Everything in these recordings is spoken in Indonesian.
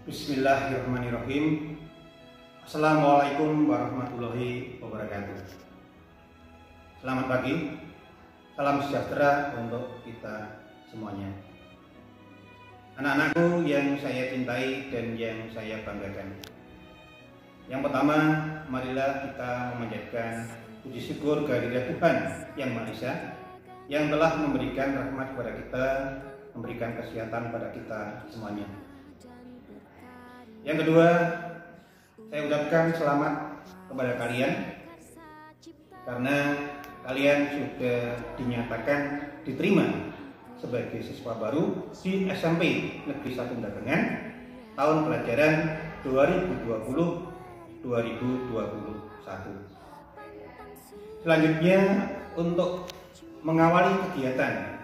Bismillahirrahmanirrahim. Assalamualaikum warahmatullahi wabarakatuh. Selamat pagi, salam sejahtera untuk kita semuanya. Anak-anakku yang saya cintai dan yang saya banggakan. Yang pertama, marilah kita memanjatkan puji syukur kehadirat Tuhan Yang Maha Esa yang telah memberikan rahmat kepada kita, memberikan kesehatan pada kita semuanya. Yang kedua, saya ucapkan selamat kepada kalian karena kalian sudah dinyatakan diterima sebagai siswa baru di SMP Negeri 1 Dagengan tahun pelajaran 2020-2021. Selanjutnya, untuk mengawali kegiatan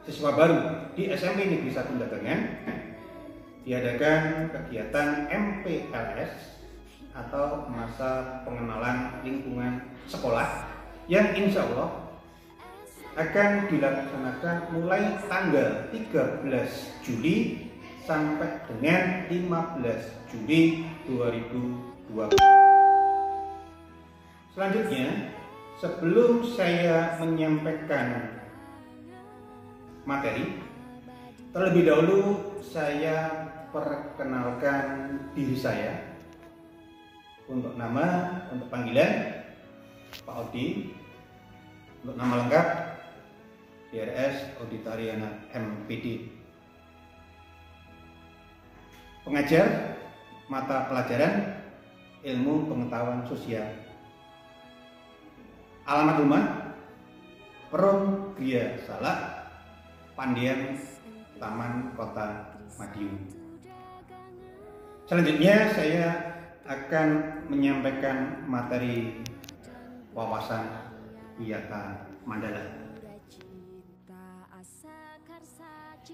siswa baru di SMP Negeri 1 Dagengan, diadakan kegiatan MPLS atau masa pengenalan lingkungan sekolah yang insya Allah akan dilaksanakan mulai tanggal 13 Juli sampai dengan 15 Juli 2020. Selanjutnya, sebelum saya menyampaikan materi, terlebih dahulu saya perkenalkan diri saya. Untuk nama, untuk panggilan Pak Odi. Untuk nama lengkap DRS Odi Tariana MPD. Pengajar mata pelajaran Ilmu Pengetahuan Sosial. Alamat rumah Perum Gria Salak, Pandian, Taman Kota Madiun. Selanjutnya saya akan menyampaikan materi wawasan Wiyata Mandala.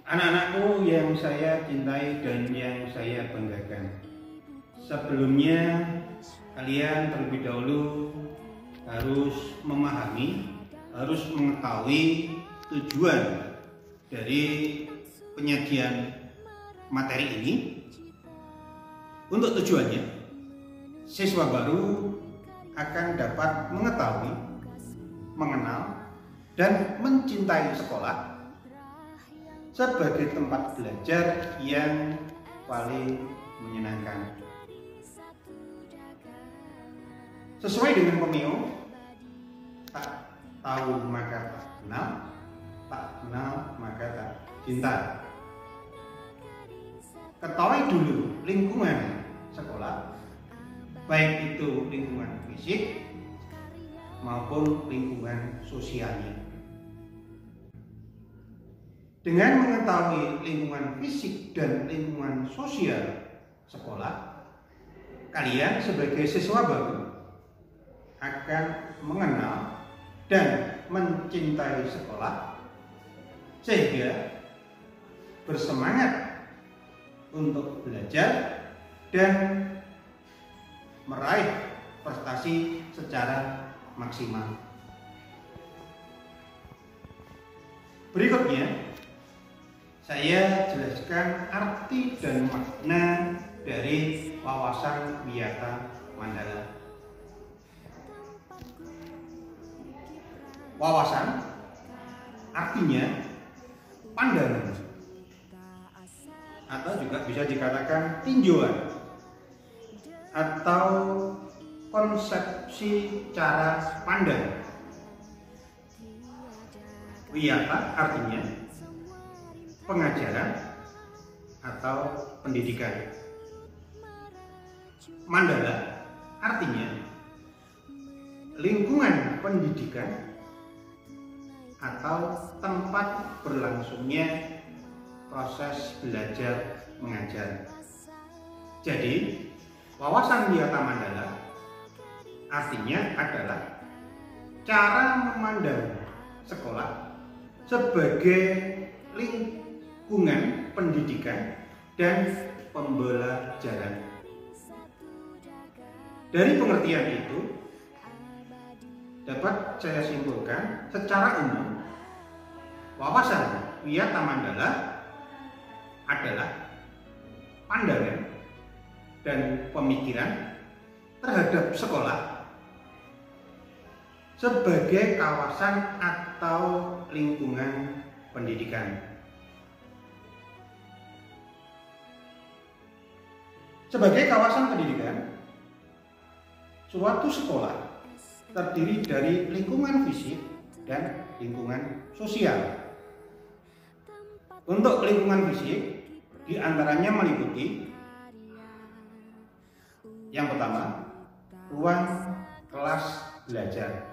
Anak-anakku yang saya cintai dan yang saya banggakan, sebelumnya kalian terlebih dahulu harus memahami, harus mengetahui tujuan dari penyajian materi ini. Untuk tujuannya, siswa baru akan dapat mengetahui, mengenal, dan mencintai sekolah sebagai tempat belajar yang paling menyenangkan. Sesuai dengan pemio, tak tahu maka tak kenal, tak kenal maka tak cinta. Ketahui dulu lingkungan sekolah, baik itu lingkungan fisik maupun lingkungan sosialnya. Dengan mengetahui lingkungan fisik dan lingkungan sosial sekolah, kalian sebagai siswa baru akan mengenal dan mencintai sekolah sehingga bersemangat untuk belajar dan meraih prestasi secara maksimal. Berikutnya, saya jelaskan arti dan makna dari wawasan Wiyata Mandala. Wawasan artinya pandangan, atau juga bisa dikatakan tinjauan atau konsepsi cara pandang. Wiyata artinya pengajaran atau pendidikan. Mandala artinya lingkungan pendidikan atau tempat berlangsungnya proses belajar mengajar. Jadi, wawasan Wiyata Mandala artinya adalah cara memandang sekolah sebagai lingkungan pendidikan dan pembelajaran. Dari pengertian itu dapat saya simpulkan secara umum, wawasan Wiyata Mandala adalah pandangan dan pemikiran terhadap sekolah sebagai kawasan atau lingkungan pendidikan. Sebagai kawasan pendidikan, suatu sekolah terdiri dari lingkungan fisik dan lingkungan sosial. Untuk lingkungan fisik, diantaranya meliputi yang pertama, ruang kelas belajar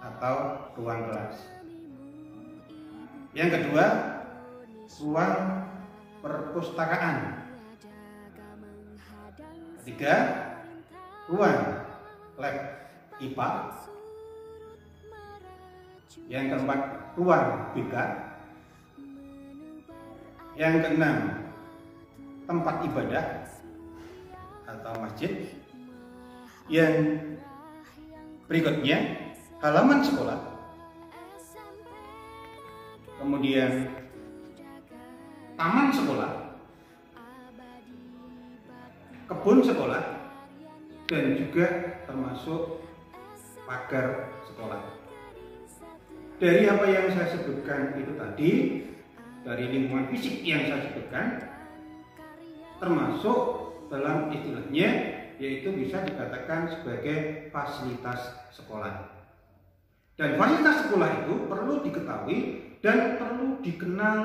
atau ruang kelas. Yang kedua, ruang perpustakaan. Ketiga, ruang lab IPA. Yang keempat, ruang BK. Yang keenam, tempat ibadah atau masjid. Yang berikutnya, halaman sekolah. Kemudian taman sekolah, kebun sekolah, dan juga termasuk pagar sekolah. Dari apa yang saya sebutkan itu tadi, dari lingkungan fisik yang saya sebutkan, termasuk dalam istilahnya yaitu bisa dikatakan sebagai fasilitas sekolah. Dan fasilitas sekolah itu perlu diketahui dan perlu dikenal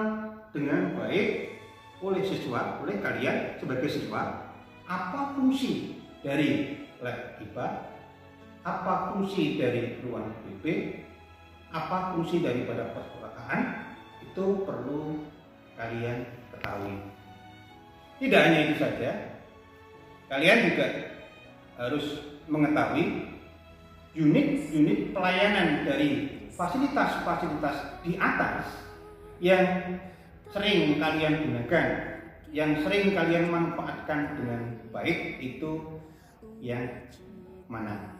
dengan baik oleh siswa, oleh kalian sebagai siswa. Apa fungsi dari lab IPA, apa fungsi dari ruang BP, apa fungsi daripada perpustakaan, itu perlu kalian ketahui. Tidak hanya itu saja, kalian juga harus mengetahui unit-unit pelayanan dari fasilitas-fasilitas di atas yang sering kalian gunakan, yang sering kalian manfaatkan dengan baik, itu yang mana.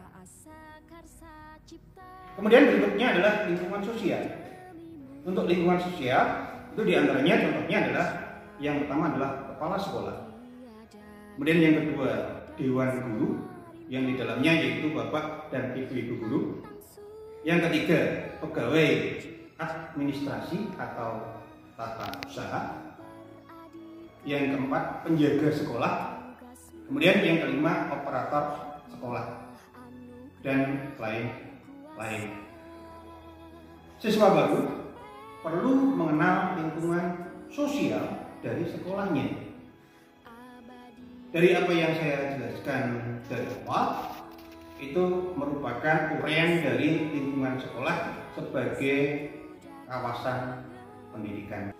Kemudian berikutnya adalah lingkungan sosial. Untuk lingkungan sosial itu diantaranya contohnya adalah yang pertama adalah kepala sekolah. Kemudian yang kedua, dewan guru yang di dalamnya yaitu bapak dan ibu-ibu guru. Yang ketiga, pegawai administrasi atau tata usaha. Yang keempat, penjaga sekolah. Kemudian yang kelima, operator sekolah, dan lain-lain. Siswa baru perlu mengenal lingkungan sosial dari sekolahnya. Dari apa yang saya jelaskan dari awal, itu merupakan uraian dari lingkungan sekolah sebagai kawasan pendidikan.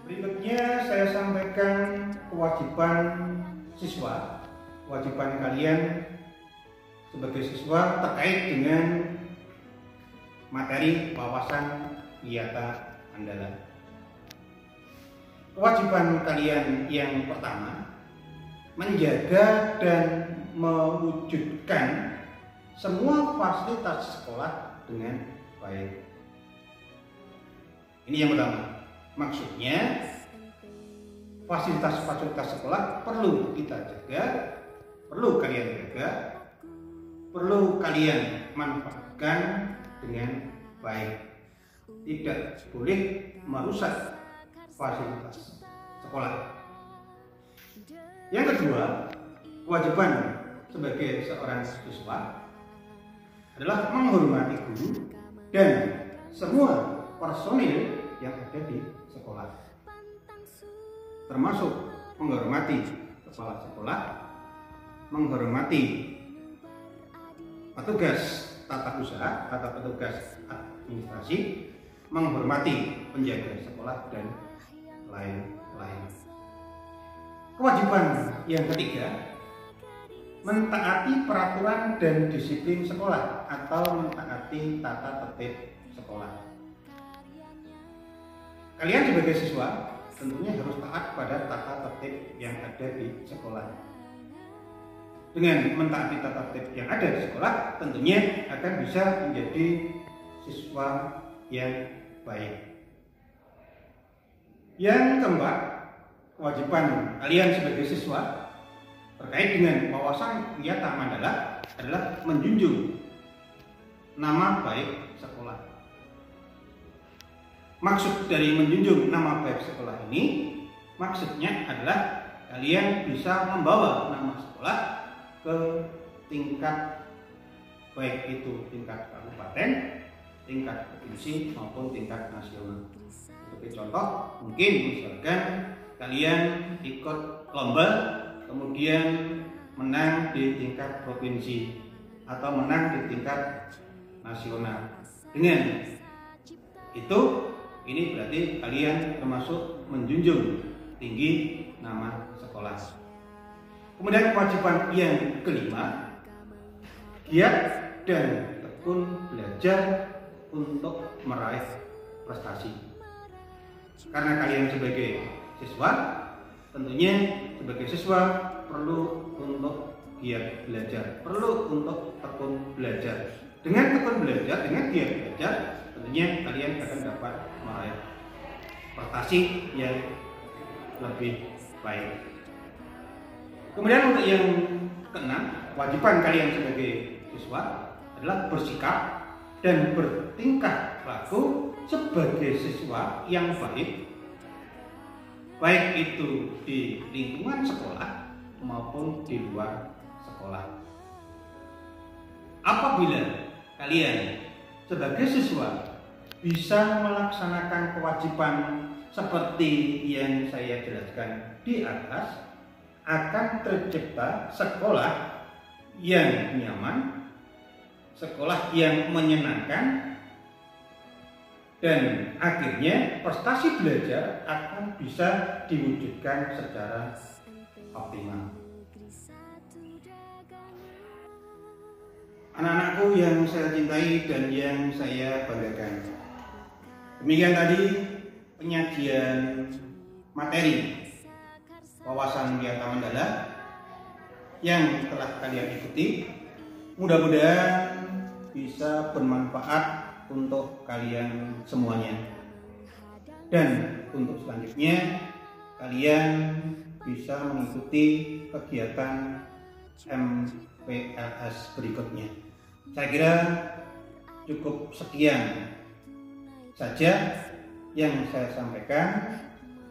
Berikutnya saya sampaikan kewajiban siswa, kewajiban kalian sebagai siswa terkait dengan materi wawasan wiyata andalan. Kewajiban kalian yang pertama, menjaga dan mewujudkan semua fasilitas sekolah dengan baik. Ini yang pertama. Maksudnya fasilitas-fasilitas sekolah perlu kita jaga, perlu kalian jaga, perlu kalian manfaatkan dengan baik. Tidak boleh merusak fasilitas sekolah. Yang kedua, kewajiban sebagai seorang siswa adalah menghormati guru dan semua personil yang ada di sekolah, termasuk menghormati kepala sekolah, menghormati petugas tata usaha atau petugas administrasi, menghormati penjaga sekolah, dan lain-lain. Kewajiban yang ketiga, mentaati peraturan dan disiplin sekolah atau mentaati tata tertib sekolah. Kalian sebagai siswa tentunya harus taat pada tata tertib yang ada di sekolah. Dengan mentaati tata tertib yang ada di sekolah, tentunya akan bisa menjadi siswa yang baik. Yang keempat, kewajiban kalian sebagai siswa terkait dengan wawasan Wiyata Mandala adalah menjunjung nama baik sekolah. Maksud dari menjunjung nama baik sekolah ini, maksudnya adalah kalian bisa membawa nama sekolah ke tingkat baik itu tingkat kabupaten, tingkat provinsi maupun tingkat nasional. Sebagai contoh, mungkin misalkan kalian ikut lomba kemudian menang di tingkat provinsi atau menang di tingkat nasional. Dengan itu, ini berarti kalian termasuk menjunjung tinggi nama sekolah. Kemudian kewajiban yang kelima, giat dan tekun belajar untuk meraih prestasi. Karena kalian sebagai siswa, tentunya sebagai siswa perlu untuk giat belajar, perlu untuk tekun belajar. Dengan tekun belajar, dengan giat belajar, tentunya kalian akan dapat meraih prestasi yang lebih baik. Kemudian untuk yang keenam, kewajiban kalian sebagai siswa adalah bersikap dan bertingkah laku sebagai siswa yang baik itu di lingkungan sekolah maupun di luar sekolah. Apabila kalian sebagai siswa bisa melaksanakan kewajiban seperti yang saya jelaskan di atas, akan tercipta sekolah yang nyaman, sekolah yang menyenangkan, dan akhirnya prestasi belajar akan bisa diwujudkan secara optimal. Anak-anakku yang saya cintai dan yang saya banggakan, demikian tadi penyajian materi wawasan Wiyata Mandala yang telah kalian ikuti. Mudah-mudahan bisa bermanfaat untuk kalian semuanya. Dan untuk selanjutnya kalian bisa mengikuti kegiatan MPLS berikutnya. Saya kira cukup sekian saja yang saya sampaikan.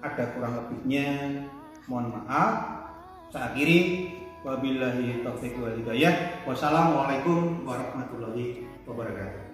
Ada kurang lebihnya mohon maaf. Saya akhiri, wabillahi taufiq wal hidayah. Wassalamualaikum warahmatullahi wabarakatuh.